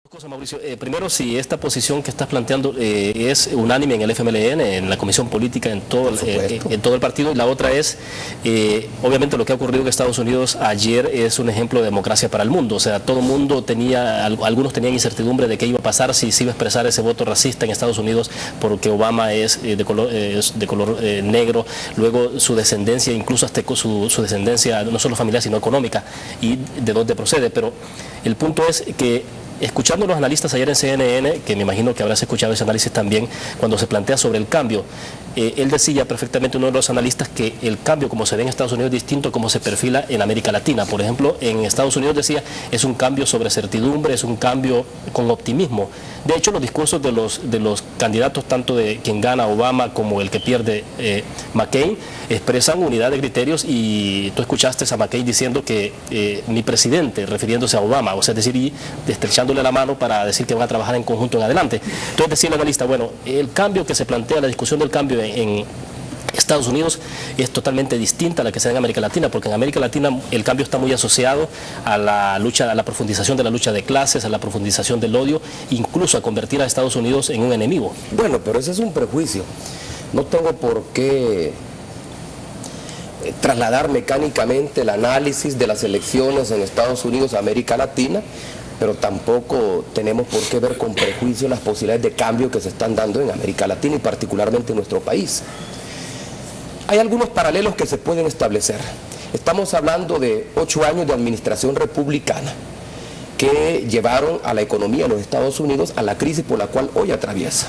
Cosa, Mauricio. Primero, si esta posición que estás planteando es unánime en el FMLN, en la Comisión Política, en todo el partido, y la otra es, obviamente lo que ha ocurrido en Estados Unidos ayer es un ejemplo de democracia para el mundo. O sea, todo el mundo tenía, algunos tenían incertidumbre de qué iba a pasar, si se iba a expresar ese voto racista en Estados Unidos, porque Obama es de color negro, luego su descendencia, incluso hasta su descendencia no solo familiar, sino económica, y de dónde procede. Pero el punto es que, escuchando a los analistas ayer en CNN, que me imagino que habrás escuchado ese análisis también, cuando se plantea sobre el cambio, él decía perfectamente, uno de los analistas, que el cambio como se ve en Estados Unidos es distinto a como se perfila en América Latina. Por ejemplo, en Estados Unidos, decía, es un cambio sobre certidumbre, es un cambio con optimismo. De hecho, los discursos de los candidatos, tanto de quien gana Obama como el que pierde McCain, expresan unidad de criterios, y tú escuchaste a McCain diciendo que mi presidente, refiriéndose a Obama, o sea, es decir, y estrechándole la mano para decir que van a trabajar en conjunto en adelante. Entonces decía el analista, bueno, el cambio que se plantea, la discusión del cambio en Estados Unidos es totalmente distinta a la que se da en América Latina, porque en América Latina el cambio está muy asociado a la lucha, a la profundización de la lucha de clases, a la profundización del odio, incluso a convertir a Estados Unidos en un enemigo. Bueno, pero ese es un prejuicio. No tengo por qué trasladar mecánicamente el análisis de las elecciones en Estados Unidos a América Latina, pero tampoco tenemos por qué ver con prejuicio las posibilidades de cambio que se están dando en América Latina y particularmente en nuestro país. Hay algunos paralelos que se pueden establecer. Estamos hablando de 8 años de administración republicana que llevaron a la economía de los Estados Unidos a la crisis por la cual hoy atraviesa.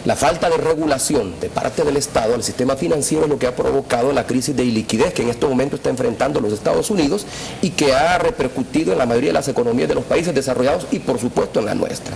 La falta de regulación de parte del Estado al sistema financiero es lo que ha provocado la crisis de iliquidez que en estos momentos está enfrentando los Estados Unidos y que ha repercutido en la mayoría de las economías de los países desarrollados y por supuesto en la nuestra.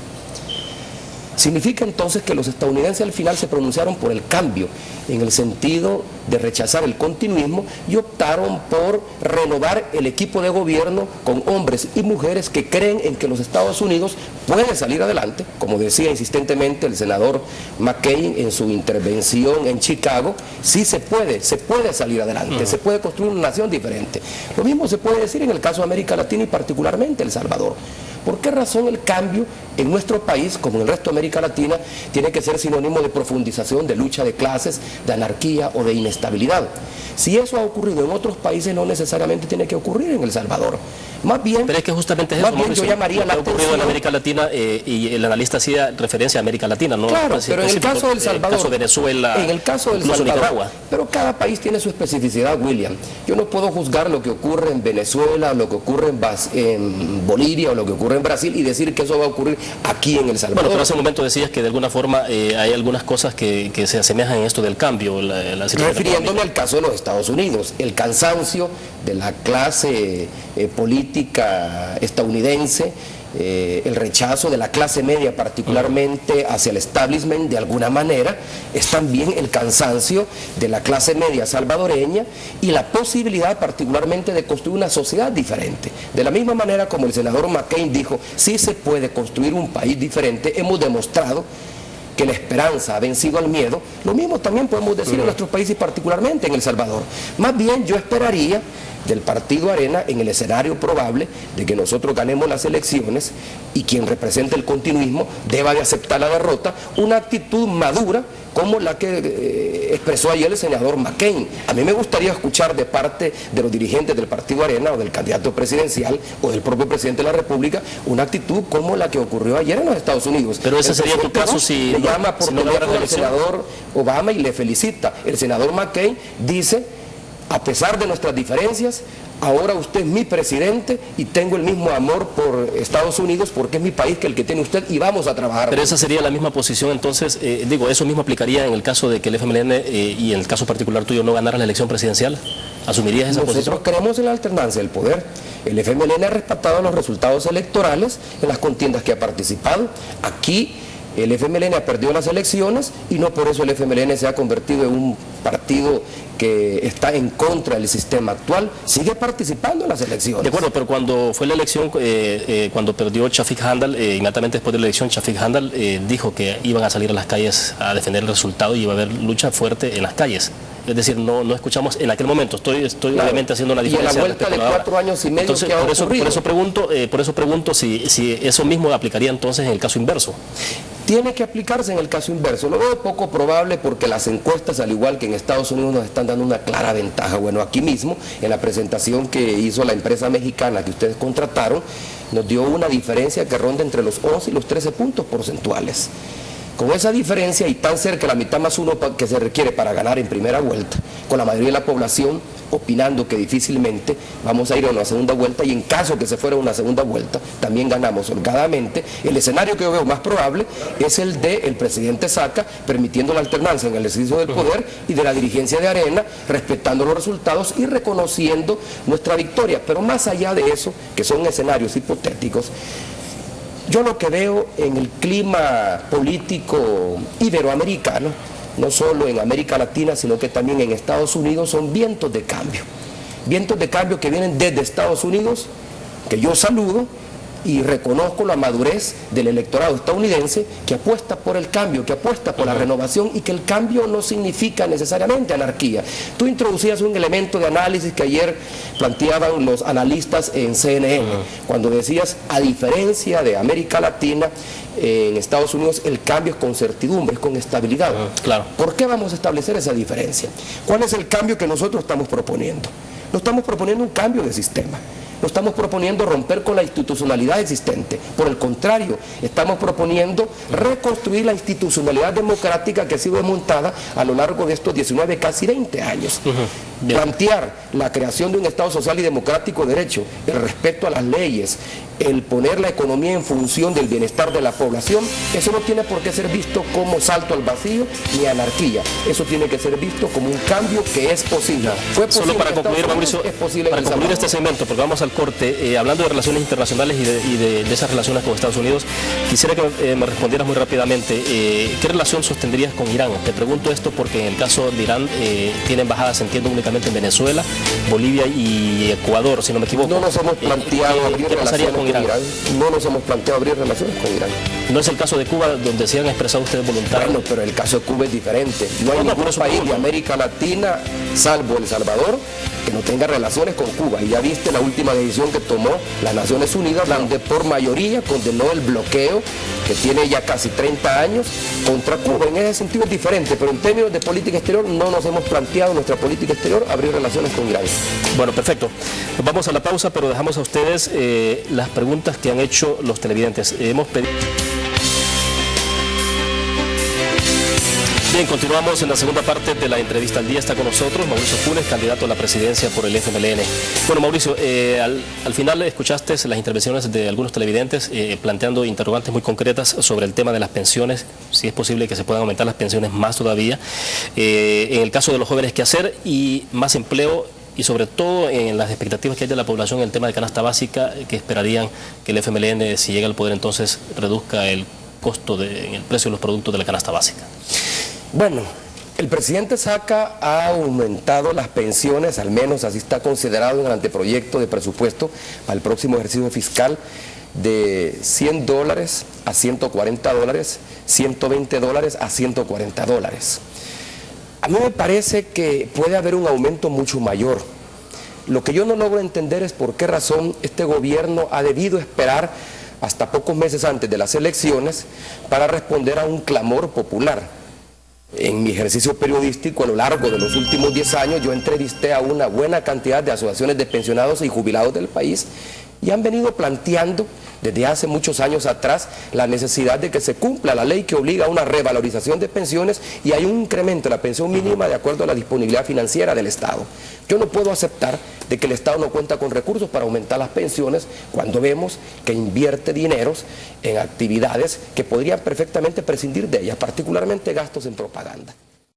Significa entonces que los estadounidenses al final se pronunciaron por el cambio en el sentido de rechazar el continuismo y optaron por renovar el equipo de gobierno con hombres y mujeres que creen en que los Estados Unidos pueden salir adelante, como decía insistentemente el senador McCain en su intervención en Chicago. Sí se puede salir adelante, se puede construir una nación diferente. Lo mismo se puede decir en el caso de América Latina y particularmente El Salvador. ¿Por qué razón el cambio en nuestro país, como en el resto de América Latina, tiene que ser sinónimo de profundización, de lucha de clases, de anarquía o de inestabilidad? Si eso ha ocurrido en otros países, no necesariamente tiene que ocurrir en El Salvador. Más bien, pero es que justamente es eso, yo llamaría la atención. Ha ocurrido en América Latina, y el analista hacía referencia a América Latina, ¿no? Claro, pero en el caso del Salvador, en el caso de Venezuela, en el caso del incluso Salvador, Nicaragua. Pero cada país tiene su especificidad, William. Yo no puedo juzgar lo que ocurre en Venezuela, lo que ocurre en Bolivia o lo que ocurre en Brasil y decir que eso va a ocurrir aquí en El Salvador. Bueno, pero hace un momento decías que de alguna forma hay algunas cosas que se asemejan en esto del cambio. Refiriéndome al caso de los Estados Unidos, el cansancio de la clase política estadounidense, el rechazo de la clase media particularmente hacia el establishment de alguna manera, es también el cansancio de la clase media salvadoreña y la posibilidad particularmente de construir una sociedad diferente. De la misma manera como el senador McCain dijo, sí se puede construir un país diferente, hemos demostrado que la esperanza ha vencido al miedo. Lo mismo también podemos decir en nuestros países y particularmente en El Salvador. Más bien yo esperaría del Partido Arena, en el escenario probable de que nosotros ganemos las elecciones y quien represente el continuismo deba de aceptar la derrota, una actitud madura como la que expresó ayer el senador McCain. A mí me gustaría escuchar de parte de los dirigentes del Partido Arena o del candidato presidencial o del propio presidente de la República una actitud como la que ocurrió ayer en los Estados Unidos. Pero ese sería tu caso si le llama por teléfono al senador Obama y le felicita. El senador McCain dice: a pesar de nuestras diferencias, ahora usted es mi presidente y tengo el mismo amor por Estados Unidos porque es mi país que el que tiene usted y vamos a trabajar. Pero esa sería la misma posición, entonces, digo, eso mismo aplicaría en el caso de que el FMLN y en el caso particular tuyo no ganara la elección presidencial. ¿Asumirías esa posición? Nosotros creemos en la alternancia del poder. El FMLN ha respetado los resultados electorales en las contiendas que ha participado. Aquí el FMLN ha perdido las elecciones y no por eso el FMLN se ha convertido en un partido que está en contra del sistema actual, sigue participando en las elecciones. De acuerdo, pero cuando fue la elección, cuando perdió Shafiq Handal, inmediatamente después de la elección, Shafiq Handal dijo que iban a salir a las calles a defender el resultado y iba a haber lucha fuerte en las calles. Es decir, no escuchamos en aquel momento. Estoy claro, obviamente haciendo una diferencia. Y en la vuelta de 4 años y medio. Entonces, por eso pregunto si eso mismo aplicaría entonces en el caso inverso. Tiene que aplicarse en el caso inverso. Lo veo poco probable porque las encuestas, al igual que en Estados Unidos, nos están dando una clara ventaja. Bueno, aquí mismo, en la presentación que hizo la empresa mexicana que ustedes contrataron, nos dio una diferencia que ronda entre los 11 y los 13 puntos porcentuales. Con esa diferencia y tan cerca, la mitad más uno que se requiere para ganar en primera vuelta, con la mayoría de la población opinando que difícilmente vamos a ir a una segunda vuelta, y en caso que se fuera una segunda vuelta, también ganamos holgadamente, el escenario que yo veo más probable es el del presidente Saca, permitiendo la alternancia en el ejercicio del poder, y de la dirigencia de Arena, respetando los resultados y reconociendo nuestra victoria. Pero más allá de eso, que son escenarios hipotéticos, yo lo que veo en el clima político iberoamericano, no solo en América Latina, sino que también en Estados Unidos, son vientos de cambio que vienen desde Estados Unidos, que yo saludo y reconozco la madurez del electorado estadounidense, que apuesta por el cambio, que apuesta por la renovación, y que el cambio no significa necesariamente anarquía. Tú introducías un elemento de análisis que ayer planteaban los analistas en CNN, cuando decías, a diferencia de América Latina, en Estados Unidos el cambio es con certidumbre, es con estabilidad. Claro. ¿Por qué vamos a establecer esa diferencia? ¿Cuál es el cambio que nosotros estamos proponiendo? No estamos proponiendo un cambio de sistema. No estamos proponiendo romper con la institucionalidad existente. Por el contrario, estamos proponiendo reconstruir la institucionalidad democrática que ha sido desmontada a lo largo de estos 19, casi 20 años. Plantear la creación de un Estado social y democrático de derecho, el respeto a las leyes, el poner la economía en función del bienestar de la población, eso no tiene por qué ser visto como salto al vacío ni anarquía. Eso tiene que ser visto como un cambio que es posible. Fue posible. Solo para concluir, Mauricio, para concluir este segmento, porque vamos al corte, hablando de relaciones internacionales y de esas relaciones con Estados Unidos, quisiera que me respondieras muy rápidamente, ¿qué relación sostendrías con Irán? Te pregunto esto porque en el caso de Irán tiene embajadas, entiendo, únicamente en Venezuela, Bolivia y Ecuador, si no me equivoco. No nos hemos planteado abrir relaciones con Irán. No nos hemos planteado abrir relaciones con Irán. ¿No es el caso de Cuba, donde se han expresado ustedes voluntarios? Bueno, pero el caso de Cuba es diferente. No hay ningún país de América Latina, salvo El Salvador, que no tenga relaciones con Cuba. Y ya viste la última decisión que tomó las Naciones Unidas, donde por mayoría condenó el bloqueo que tiene ya casi 30 años contra Cuba. En ese sentido es diferente, pero en términos de política exterior no nos hemos planteado en nuestra política exterior abrir relaciones con Irán. Bueno, perfecto. Nos vamos a la pausa, pero dejamos a ustedes las preguntas que han hecho los televidentes. Hemos pedido... Bien, continuamos en la segunda parte de la entrevista al día. Está con nosotros Mauricio Funes, candidato a la presidencia por el FMLN. Bueno, Mauricio, al final escuchaste las intervenciones de algunos televidentes planteando interrogantes muy concretas sobre el tema de las pensiones, si es posible que se puedan aumentar las pensiones más todavía. En el caso de los jóvenes, ¿qué hacer? Y más empleo, y sobre todo en las expectativas que hay de la población en el tema de canasta básica, que esperarían que el FMLN, si llega al poder, entonces reduzca el costo en el precio de los productos de la canasta básica. Bueno, el presidente Saca ha aumentado las pensiones, al menos así está considerado en el anteproyecto de presupuesto para el próximo ejercicio fiscal, de $100 a $140, $120 a $140. A mí me parece que puede haber un aumento mucho mayor. Lo que yo no logro entender es por qué razón este gobierno ha debido esperar hasta pocos meses antes de las elecciones para responder a un clamor popular. En mi ejercicio periodístico a lo largo de los últimos 10 años yo entrevisté a una buena cantidad de asociaciones de pensionados y jubilados del país, y han venido planteando desde hace muchos años atrás la necesidad de que se cumpla la ley que obliga a una revalorización de pensiones y hay un incremento de la pensión mínima de acuerdo a la disponibilidad financiera del Estado. Yo no puedo aceptar de que el Estado no cuenta con recursos para aumentar las pensiones cuando vemos que invierte dineros en actividades que podrían perfectamente prescindir de ellas, particularmente gastos en propaganda.